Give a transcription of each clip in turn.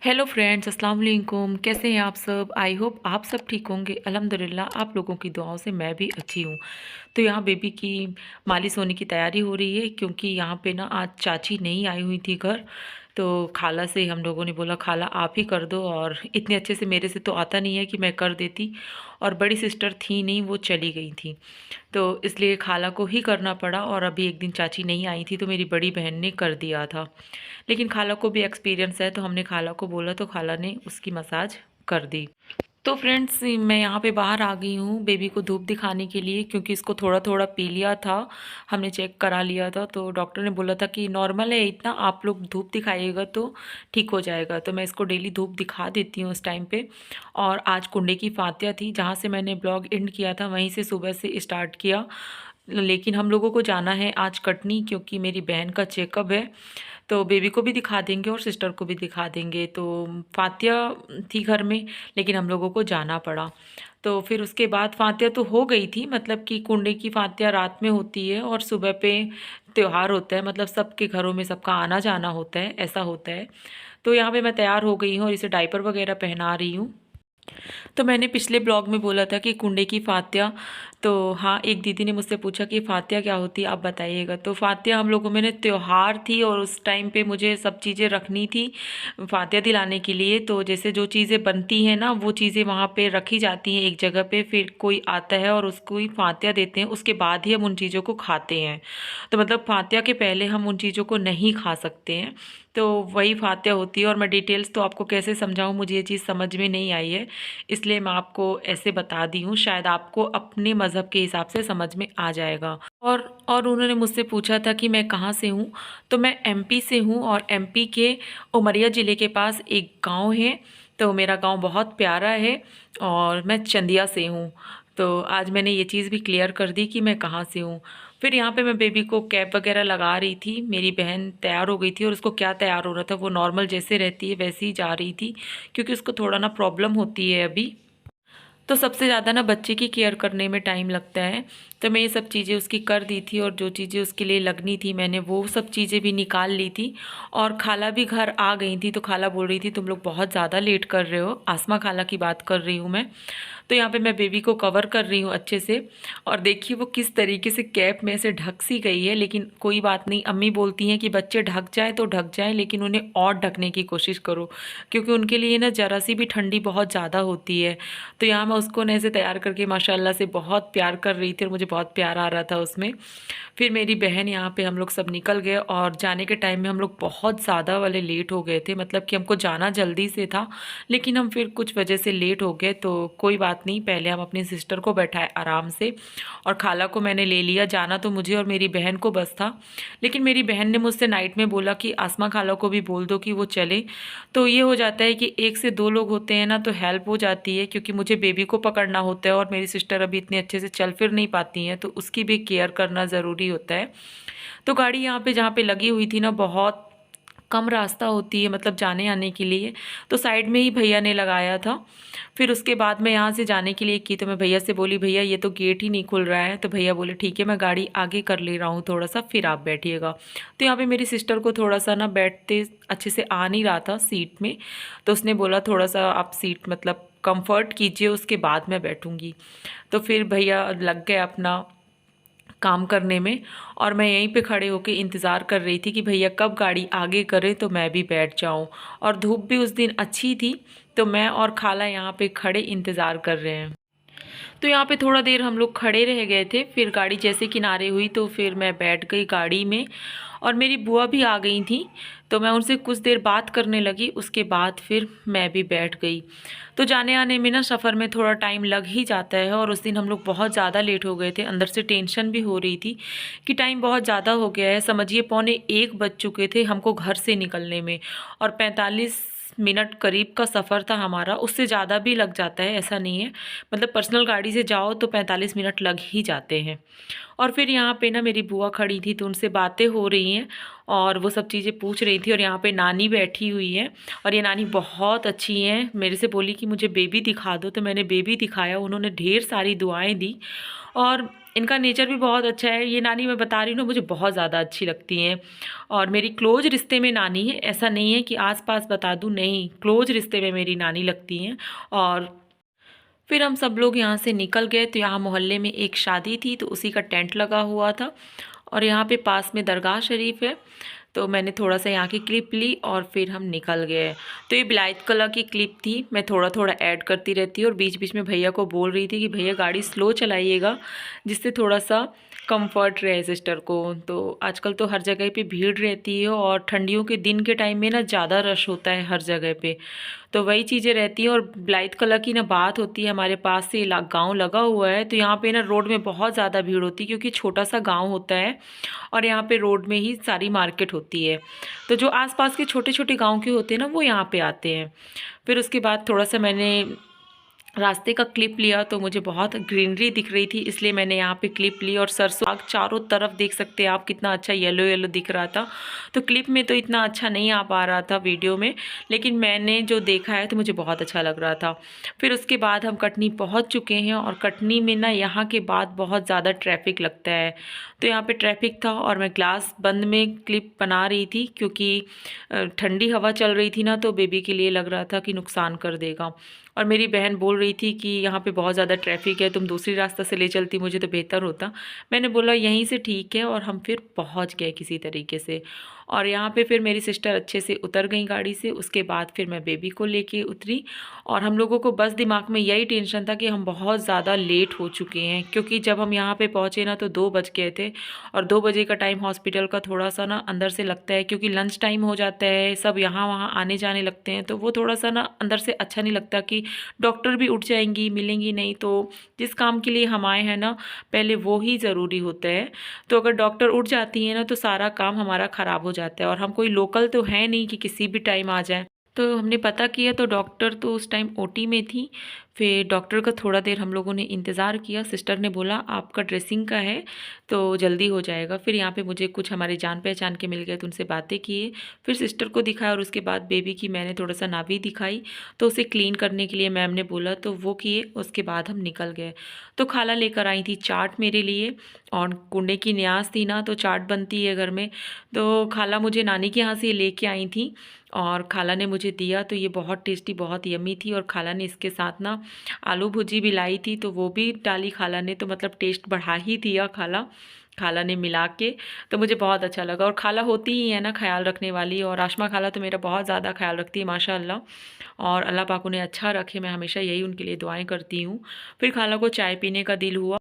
Hello friends, अस्सलाम वालेकुम। कैसे हैं आप सब? आई होप आप सब ठीक होंगे। अल्हम्दुलिल्लाह आप लोगों की दुआओं से मैं भी अच्छी हूँ। तो यहाँ बेबी की मालिश होने की तैयारी हो रही है, क्योंकि यहाँ पे ना आज चाची नहीं आई हुई थी घर। तो खाला से हम लोगों ने बोला खाला आप ही कर दो, और इतने अच्छे से मेरे से तो आता नहीं है कि मैं कर देती। और बड़ी सिस्टर थी नहीं, वो चली गई थी, तो इसलिए खाला को ही करना पड़ा। और अभी एक दिन चाची नहीं आई थी तो मेरी बड़ी बहन ने कर दिया था। लेकिन खाला को भी एक्सपीरियंस है, तो हमने खाला को बोला तो खाला ने उसकी मसाज कर दी। तो फ्रेंड्स, मैं यहाँ पे बाहर आ गई हूँ बेबी को धूप दिखाने के लिए, क्योंकि इसको थोड़ा थोड़ा पी लिया था। हमने चेक करा लिया था, तो डॉक्टर ने बोला था कि नॉर्मल है इतना, आप लोग धूप दिखाइएगा तो ठीक हो जाएगा। तो मैं इसको डेली धूप दिखा देती हूँ उस टाइम पे। और आज कुंडे की फातिया थी, जहाँ से मैंने ब्लॉग एंड किया था वहीं से सुबह से स्टार्ट किया। लेकिन हम लोगों को जाना है आज कटनी, क्योंकि मेरी बहन का चेकअप है। तो बेबी को भी दिखा देंगे और सिस्टर को भी दिखा देंगे। तो फातिया थी घर में, लेकिन हम लोगों को जाना पड़ा। तो फिर उसके बाद फातिया तो हो गई थी, मतलब कि कुंडे की फातिया रात में होती है और सुबह पे त्योहार होता है, मतलब सबके घरों में सबका आना जाना होता है, ऐसा होता है। तो यहाँ पे मैं तैयार हो गई हूँ और इसे डायपर वगैरह पहना रही हूँ। तो मैंने पिछले ब्लॉग में बोला था कि कुंडे की फातिया, तो हाँ, एक दीदी ने मुझसे पूछा कि फातिया क्या होती है, आप बताइएगा। तो फातिया हम लोगों में ने त्योहार थी, और उस टाइम पे मुझे सब चीज़ें रखनी थी फातिया दिलाने के लिए। तो जैसे जो चीज़ें बनती हैं ना, वो चीज़ें वहाँ पे रखी जाती हैं एक जगह पे, फिर कोई आता है और उसको ही फातिया देते हैं, उसके बाद ही हम उन चीज़ों को खाते हैं। तो मतलब फातिया के पहले हम उन चीज़ों को नहीं खा सकते हैं। तो वही फातिया होती है। और मैं डिटेल्स तो आपको कैसे समझाऊं, मुझे ये चीज़ समझ में नहीं आई है, इसलिए मैं आपको ऐसे बता दी हूँ, शायद आपको अपने मज़हब के हिसाब से समझ में आ जाएगा। और उन्होंने मुझसे पूछा था कि मैं कहाँ से हूँ। तो मैं एमपी से हूँ, और एमपी के उमरिया ज़िले के पास एक गांव है। तो मेरा गांव बहुत प्यारा है, और मैं चंदिया से हूँ। तो आज मैंने ये चीज़ भी क्लियर कर दी कि मैं कहाँ से हूँ। फिर यहाँ पे मैं बेबी को कैप वगैरह लगा रही थी। मेरी बहन तैयार हो गई थी, और उसको क्या तैयार हो रहा था, वो नॉर्मल जैसे रहती है वैसे ही जा रही थी, क्योंकि उसको थोड़ा ना प्रॉब्लम होती है अभी। तो सबसे ज़्यादा ना बच्चे की केयर करने में टाइम लगता है। तो मैं ये सब चीज़ें उसकी कर दी थी, और जो चीज़ें उसके लिए लगनी थी मैंने वो सब चीज़ें भी निकाल ली थी। और खाला भी घर आ गई थी, तो खाला बोल रही थी तुम लोग बहुत ज़्यादा लेट कर रहे हो। आसमा खाला की बात कर रही हूँ मैं। तो यहाँ पे मैं बेबी को कवर कर रही हूँ अच्छे से। और देखिए वो किस तरीके से कैप में से ढक सी गई है, लेकिन कोई बात नहीं। अम्मी बोलती हैं कि बच्चे ढक जाए तो ढक जाए, लेकिन उन्हें और ढकने की कोशिश करो, क्योंकि उनके लिए ना ज़रा सी भी ठंडी बहुत ज़्यादा होती है। तो यहाँ मैं उसको ना ऐसे तैयार करके माशाल्लाह से बहुत प्यार कर रही थी, और मुझे बहुत प्यार आ रहा था उसमें। फिर मेरी बहन, यहाँ पे हम लोग सब निकल गए, और जाने के टाइम में हम लोग बहुत ज़्यादा वाले लेट हो गए थे, मतलब कि हमको जाना जल्दी से था, लेकिन हम फिर कुछ वजह से लेट हो गए। तो कोई बात नहीं, पहले हम अपनी सिस्टर को बैठाए आराम से, और खाला को मैंने ले लिया। जाना तो मुझे और मेरी बहन को बस था, लेकिन मेरी बहन ने मुझसे नाइट में बोला कि आसमा खाला को भी बोल दो कि वो चले। तो ये हो जाता है कि एक से दो लोग होते हैं ना, तो हेल्प हो जाती है, क्योंकि मुझे बेबी को पकड़ना होता है, और मेरी सिस्टर अभी इतने अच्छे से चल फिर नहीं पाती हैं, तो उसकी भी केयर करना ज़रूरी होता है। तो गाड़ी यहाँ पे जहाँ पे लगी हुई थी ना, बहुत कम रास्ता होती है मतलब जाने आने के लिए, तो साइड में ही भैया ने लगाया था। फिर उसके बाद मैं यहाँ से जाने के लिए की, तो मैं भैया से बोली भैया ये तो गेट ही नहीं खुल रहा है। तो भैया बोले ठीक है, मैं गाड़ी आगे कर ले रहा हूँ थोड़ा सा, फिर आप बैठिएगा। तो यहाँ पे मेरी सिस्टर को थोड़ा सा ना बैठते अच्छे से आ नहीं रहा था सीट में, तो उसने बोला थोड़ा सा आप सीट मतलब कंफर्ट कीजिए, उसके बाद मैं बैठूंगी। तो फिर भैया लग गए अपना काम करने में, और मैं यहीं पे खड़े होकर इंतज़ार कर रही थी कि भैया कब गाड़ी आगे करे तो मैं भी बैठ जाऊं। और धूप भी उस दिन अच्छी थी, तो मैं और खाला यहाँ पे खड़े इंतज़ार कर रहे हैं। तो यहाँ पे थोड़ा देर हम लोग खड़े रह गए थे, फिर गाड़ी जैसे किनारे हुई तो फिर मैं बैठ गई गाड़ी में, और मेरी बुआ भी आ गई थी। तो मैं उनसे कुछ देर बात करने लगी, उसके बाद फिर मैं भी बैठ गई। तो जाने आने में ना सफ़र में थोड़ा टाइम लग ही जाता है, और उस दिन हम लोग बहुत ज़्यादा लेट हो गए थे। अंदर से टेंशन भी हो रही थी कि टाइम बहुत ज़्यादा हो गया है, समझिए 12:45 बज चुके थे हमको घर से निकलने में, और 45 मिनट करीब का सफ़र था हमारा। उससे ज़्यादा भी लग जाता है, ऐसा नहीं है, मतलब पर्सनल गाड़ी से जाओ तो 45 मिनट लग ही जाते हैं। और फिर यहाँ पे ना मेरी बुआ खड़ी थी, तो उनसे बातें हो रही हैं, और वो सब चीज़ें पूछ रही थी। और यहाँ पे नानी बैठी हुई है, और ये नानी बहुत अच्छी हैं। मेरे से बोली कि मुझे बेबी दिखा दो, तो मैंने बेबी दिखाया, उन्होंने ढेर सारी दुआएं दी। और इनका नेचर भी बहुत अच्छा है। ये नानी मैं बता रही हूँ ना, मुझे बहुत ज़्यादा अच्छी लगती हैं और मेरी क्लोज रिश्ते में नानी है। ऐसा नहीं है कि आस-पास बता दूँ, नहीं, क्लोज रिश्ते में मेरी नानी लगती हैं। और फिर हम सब लोग यहाँ से निकल गए, तो यहाँ मोहल्ले में एक शादी थी, तो उसी का टेंट लगा हुआ था और यहाँ पे पास में दरगाह शरीफ है। तो मैंने थोड़ा-सा यहाँ की क्लिप ली और फिर हम निकल गए। तो ये ब्लाइट कलर की क्लिप थी, मैं थोड़ा-थोड़ा ऐड करती रहती हूँ और बीच-बीच में भैया को बोल रही थी कि भैया गाड़ी स्लो चलाइएगा, जिससे थोड़ा-सा कम्फ़र्ट रहे सिस्टर को। तो आजकल तो हर जगह पे भीड़ रहती है और ठंडियों के दिन के टाइम में ना ज़्यादा रश होता है हर जगह पे। तो वही चीज़ें रहती हैं और ब्लाइट कलर की ना बात होती है, हमारे पास से गाँव लगा हुआ है, तो यहाँ पे ना रोड में बहुत ज़्यादा भीड़ होती है क्योंकि छोटा-सा गाँव होता है और यहाँ पे रोड में ही सारी मार्केट होती है। तो जो आस-पास के छोटे-छोटे गाँव के होते हैं ना, वो यहाँ पे आते हैं। फिर उसके बाद थोड़ा-सा मैंने रास्ते का क्लिप लिया, तो मुझे बहुत ग्रीनरी दिख रही थी, इसलिए मैंने यहाँ पे क्लिप ली और सरसों आग चारों तरफ देख सकते हैं आप, कितना अच्छा येलो येलो दिख रहा था। तो क्लिप में तो इतना अच्छा नहीं आ पा रहा था वीडियो में, लेकिन मैंने जो देखा है तो मुझे बहुत अच्छा लग रहा था। फिर उसके बाद हम कटनी पहुँच चुके हैं और कटनी में ना यहाँ के बाद बहुत ज़्यादा ट्रैफिक लगता है। तो यहाँ पे ट्रैफिक था और मैं ग्लास बंद में क्लिप बना रही थी क्योंकि ठंडी हवा चल रही थी ना, तो बेबी के लिए लग रहा था कि नुकसान कर देगा। और मेरी बहन बोल रही थी कि यहाँ पे बहुत ज़्यादा ट्रैफिक है, तुम दूसरी रास्ता से ले चलती मुझे तो बेहतर होता। मैंने बोला यहीं से ठीक है और हम फिर पहुँच गए किसी तरीके से। और यहाँ पे फिर मेरी सिस्टर अच्छे से उतर गई गाड़ी से। उसके बाद फिर मैं बेबी को लेके उतरी और हम लोगों को बस दिमाग में यही टेंशन था कि हम बहुत ज़्यादा लेट हो चुके हैं, क्योंकि जब हम यहाँ पे पहुँचे ना तो 2 बज गए थे और 2 बजे का टाइम हॉस्पिटल का थोड़ा-सा ना अंदर से लगता है, क्योंकि लंच टाइम हो जाता है, सब यहाँ-वहाँ आने-जाने लगते हैं, तो वो थोड़ा-सा ना अंदर से अच्छा नहीं लगता कि डॉक्टर भी उठ जाएँगी, मिलेंगी नहीं। तो जिस काम के लिए हम आए हैं ना, पहले वो ही ज़रूरी होता है। तो अगर डॉक्टर उठ जाती हैं ना, तो सारा काम हमारा ख़राब हो जाता है और हम कोई लोकल तो हैं नहीं कि किसी भी टाइम आ जाएँ। तो हमने पता किया तो डॉक्टर तो उस टाइम ओटी में थी। फिर डॉक्टर का थोड़ा देर हम लोगों ने इंतज़ार किया। सिस्टर ने बोला आपका ड्रेसिंग का है तो जल्दी हो जाएगा। फिर यहाँ पे मुझे कुछ हमारे जान पहचान के मिल गए, तो उनसे बातें किए। फिर सिस्टर को दिखाया और उसके बाद बेबी की मैंने थोड़ा-सा नाभि दिखाई, तो उसे क्लीन करने के लिए मैम ने बोला, तो वो किए। उसके बाद हम निकल गए। तो खाला लेकर आई थी चाट मेरे लिए और कुंडे की न्यास थी ना, तो चाट बनती है घर में। तो खाला मुझे नानी के यहाँ से ये लेके आई थी और खाला ने मुझे दिया, तो ये बहुत टेस्टी, बहुत यम्मी थी। और खाला ने इसके साथ ना आलू भुजी भी लाई थी, तो वो भी डाली खाला ने, तो मतलब टेस्ट बढ़ा ही दिया खाला खाला ने मिला के। तो मुझे बहुत अच्छा लगा। और खाला होती ही है ना ख्याल रखने वाली, और आशमा खाला तो मेरा बहुत ज़्यादा ख्याल रखती है माशाअल्लाह। और अल्लाह पाक उन्हें अच्छा रखे, मैं हमेशा यही उनके लिए दुआएं करती हूँ। फिर खाला को चाय पीने का दिल हुआ,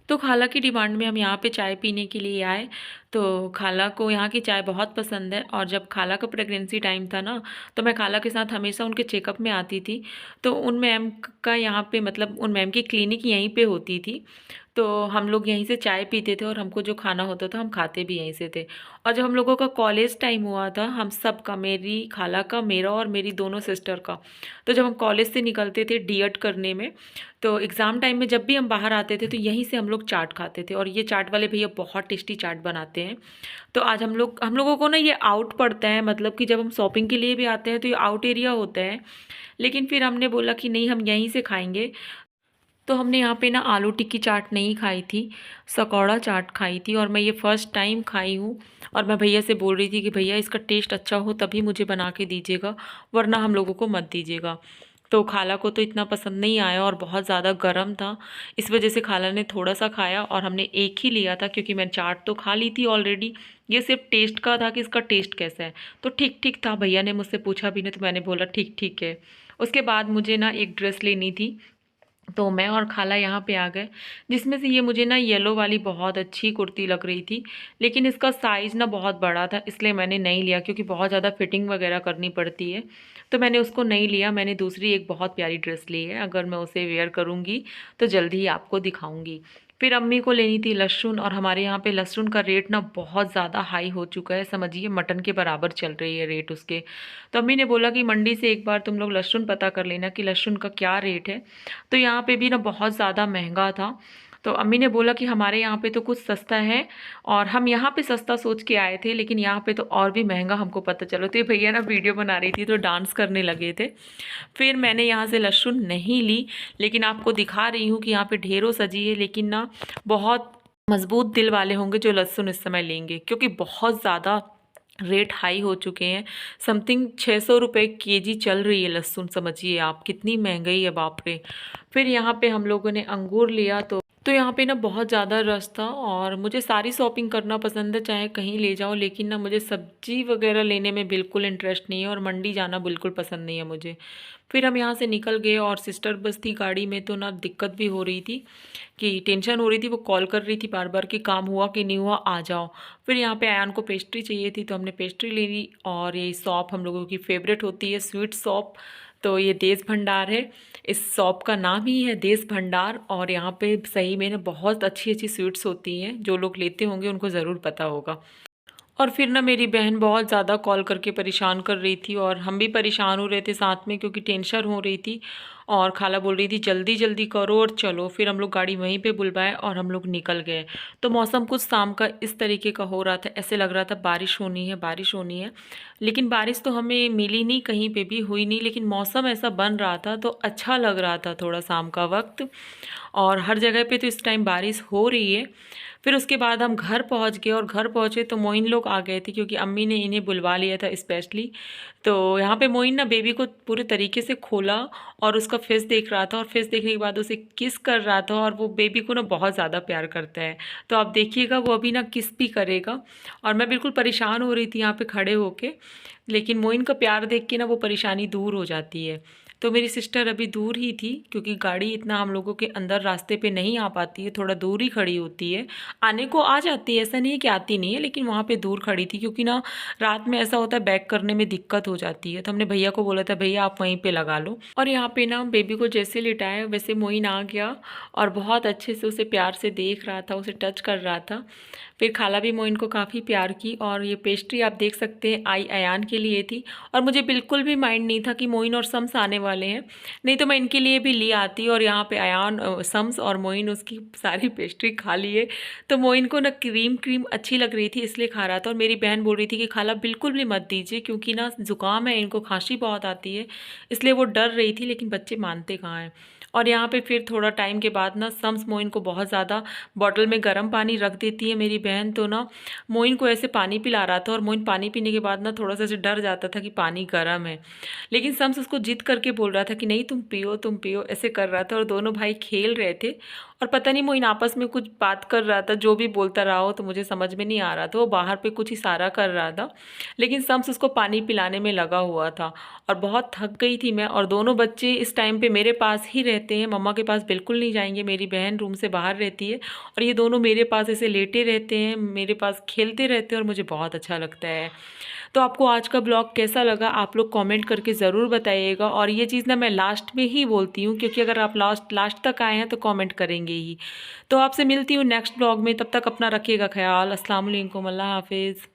तो खाला की डिमांड में हम यहाँ पे चाय पीने के लिए आए। तो खाला को यहाँ की चाय बहुत पसंद है और जब खाला का प्रेगनेंसी टाइम था ना, तो मैं खाला के साथ हमेशा उनके चेकअप में आती थी। तो उन मैम का यहाँ पे मतलब उन मैम की क्लिनिक यहीं पे होती थी। तो हम लोग यहीं से चाय पीते थे और हमको जो खाना होता था हम खाते भी यहीं से थे। और जब हम लोगों का कॉलेज टाइम हुआ था, हम सब का, मेरी खाला का, मेरा और मेरी दोनों सिस्टर का, तो जब हम कॉलेज से निकलते थे डीएड करने में, तो एग्ज़ाम टाइम में जब भी हम बाहर आते थे तो यहीं से हम लोग चाट खाते थे। और ये चाट वाले भैया बहुत टेस्टी चाट बनाते हैं। तो आज हम लोगों को ना ये आउट पड़ता है, मतलब कि जब हम शॉपिंग के लिए भी आते हैं तो ये आउट एरिया होता है। लेकिन फिर हमने बोला कि नहीं, हम यहीं से खाएंगे। तो हमने यहाँ पे ना आलू टिक्की चाट नहीं खाई थी, सकौड़ा चाट खाई थी और मैं ये फ़र्स्ट टाइम खाई हूँ। और मैं भैया से बोल रही थी कि भैया इसका टेस्ट अच्छा हो तभी मुझे बना के दीजिएगा, वरना हम लोगों को मत दीजिएगा। तो खाला को तो इतना पसंद नहीं आया और बहुत ज़्यादा गर्म था, इस वजह से खाला ने थोड़ा सा खाया और हमने एक ही लिया था, क्योंकि मैं चाट तो खा ली थी ऑलरेडी। ये सिर्फ टेस्ट का था कि इसका टेस्ट कैसा है, तो ठीक ठीक था। भैया ने मुझसे पूछा भी नहीं, तो मैंने बोला ठीक ठीक है। उसके बाद मुझे ना एक ड्रेस लेनी थी, तो मैं और खाला यहाँ पे आ गए, जिसमें से ये मुझे ना येलो वाली बहुत अच्छी कुर्ती लग रही थी, लेकिन इसका साइज़ ना बहुत बड़ा था, इसलिए मैंने नहीं लिया, क्योंकि बहुत ज़्यादा फिटिंग वगैरह करनी पड़ती है। तो मैंने उसको नहीं लिया। मैंने दूसरी एक बहुत प्यारी ड्रेस ली है, अगर मैं उसे वेयर करूँगी तो जल्दी ही आपको दिखाऊँगी। फिर अम्मी को लेनी थी लहसुन, और हमारे यहाँ पे लहसुन का रेट ना बहुत ज़्यादा हाई हो चुका है, समझिए मटन के बराबर चल रही है रेट उसके। तो अम्मी ने बोला कि मंडी से एक बार तुम लोग लहसुन पता कर लेना कि लहसुन का क्या रेट है। तो यहाँ पे भी ना बहुत ज़्यादा महंगा था। तो अम्मी ने बोला कि हमारे यहाँ पे तो कुछ सस्ता है, और हम यहाँ पे सस्ता सोच के आए थे, लेकिन यहाँ पे तो और भी महंगा हमको पता चला। तो ये भैया ना वीडियो बना रही थी तो डांस करने लगे थे। फिर मैंने यहाँ से लहसुन नहीं ली, लेकिन आपको दिखा रही हूँ कि यहाँ पे ढेरों सजी है, लेकिन ना बहुत मजबूत दिल वाले होंगे जो लहसुन इस समय लेंगे, क्योंकि बहुत ज़्यादा रेट हाई हो चुके हैं। समथिंग 600 रुपये केजी चल रही है लहसुन, समझिए आप कितनी महंगाई है, बाप रे। फिर यहाँ पे हम लोगों ने अंगूर लिया, तो यहाँ पे ना बहुत ज़्यादा रश था, और मुझे सारी शॉपिंग करना पसंद है, चाहे कहीं ले जाओ, लेकिन ना मुझे सब्जी वगैरह लेने में बिल्कुल इंटरेस्ट नहीं है, और मंडी जाना बिल्कुल पसंद नहीं है मुझे। फिर हम यहाँ से निकल गए, और सिस्टर बस थी गाड़ी में, तो ना दिक्कत भी हो रही थी, कि टेंशन हो रही थी, वो कॉल कर रही थी बार बार कि काम हुआ कि नहीं हुआ, आ जाओ। फिर यहाँ पे आयान को पेस्ट्री चाहिए थी, तो हमने पेस्ट्री ले ली, और ये शॉप हम लोगों की फेवरेट होती है, स्वीट शॉप। तो ये देश भंडार है, इस शॉप का नाम ही है देश भंडार, और यहाँ पे सही में ना बहुत अच्छी अच्छी स्वीट्स होती हैं, जो लोग लेते होंगे उनको ज़रूर पता होगा। और फिर ना मेरी बहन बहुत ज़्यादा कॉल करके परेशान कर रही थी, और हम भी परेशान हो रहे थे साथ में, क्योंकि टेंशन हो रही थी, और खाला बोल रही थी जल्दी जल्दी करो और चलो। फिर हम लोग गाड़ी वहीं पे बुलवाए और हम लोग निकल गए। तो मौसम कुछ शाम का इस तरीके का हो रहा था, ऐसे लग रहा था बारिश होनी है बारिश होनी है, लेकिन बारिश तो हमें मिली नहीं, कहीं पे भी हुई नहीं, लेकिन मौसम ऐसा बन रहा था तो अच्छा लग रहा था थोड़ा शाम का वक्त, और हर जगह पे तो इस टाइम बारिश हो रही है। फिर उसके बाद हम घर पहुंच गए, और घर पहुंचे तो मोइन लोग आ गए थे, क्योंकि अम्मी ने इन्हें बुलवा लिया था स्पेशली। तो यहाँ पे मोइन ना बेबी को पूरे तरीके से खोला, और उसका फेस देख रहा था, और फेस देखने के बाद उसे किस कर रहा था, और वो बेबी को ना बहुत ज़्यादा प्यार करता है। तो आप देखिएगा वो अभी ना किस भी करेगा। और मैं बिल्कुल परेशान हो रही थी यहाँ पे खड़े होके, लेकिन मोइन का प्यार देख के ना वो परेशानी दूर हो जाती है। तो मेरी सिस्टर अभी दूर ही थी, क्योंकि गाड़ी इतना हम लोगों के अंदर रास्ते पे नहीं आ पाती है, थोड़ा दूर ही खड़ी होती है। आने को आ जाती है, ऐसा नहीं है कि आती नहीं है, लेकिन वहाँ पे दूर खड़ी थी, क्योंकि ना रात में ऐसा होता है बैक करने में दिक्कत हो जाती है। तो हमने भैया को बोला था भैया आप वहीं पे लगा लो। और यहाँ पे ना बेबी को जैसे लिटाया वैसे मोइन आ गया, और बहुत अच्छे से उसे प्यार से देख रहा था, उसे टच कर रहा था। फिर खाला भी मोइन को काफ़ी प्यार की, और ये पेस्ट्री आप देख सकते हैं आई अयान के लिए थी, और मुझे बिल्कुल भी माइंड नहीं था कि मोइन और शम्स आने वाले हैं, नहीं तो मैं इनके लिए भी ले आती। और यहाँ पे अयान शम्स और मोइन उसकी सारी पेस्ट्री खा लिए। तो मोइन को ना क्रीम क्रीम अच्छी लग रही थी, इसलिए खा रहा था, और मेरी बहन बोल रही थी कि खाला बिल्कुल भी मत दीजिए, क्योंकि ना जुकाम है, इनको खांसी बहुत आती है, इसलिए वो डर रही थी, लेकिन बच्चे मानते कहाँ हैं। और यहाँ पे फिर थोड़ा टाइम के बाद ना शम्स मोइन को बहुत ज़्यादा बॉटल में गर्म पानी रख देती है मेरी बहन, तो ना मोइन को ऐसे पानी पिला रहा था, और मोइन पानी पीने के बाद ना थोड़ा सा ऐसे डर जाता था कि पानी गर्म है, लेकिन शम्स उसको जिद करके बोल रहा था कि नहीं तुम पियो, ऐसे कर रहा था। और दोनों भाई खेल रहे थे, और पता नहीं मोइन आपस में कुछ बात कर रहा था, जो भी बोलता रहा हो तो मुझे समझ में नहीं आ रहा था, वो बाहर पे कुछ इशारा कर रहा था, लेकिन शम्स उसको पानी पिलाने में लगा हुआ था। और बहुत थक गई थी मैं, और दोनों बच्चे इस टाइम पे मेरे पास ही रहते हैं, मम्मा के पास बिल्कुल नहीं जाएंगे, मेरी बहन रूम से बाहर रहती है, और ये दोनों मेरे पास ऐसे लेटे रहते हैं, मेरे पास खेलते रहते हैं, और मुझे बहुत अच्छा लगता है। तो आपको आज का ब्लॉग कैसा लगा आप लोग कमेंट करके ज़रूर बताइएगा। और ये चीज़ ना मैं लास्ट में ही बोलती हूँ, क्योंकि अगर आप लास्ट तक आए हैं तो कमेंट करेंगे ही। तो आपसे मिलती हूँ नेक्स्ट ब्लॉग में, तब तक अपना रखिएगा ख्याल। अस्सलाम वालेकुम, अल्लाह हाफिज़।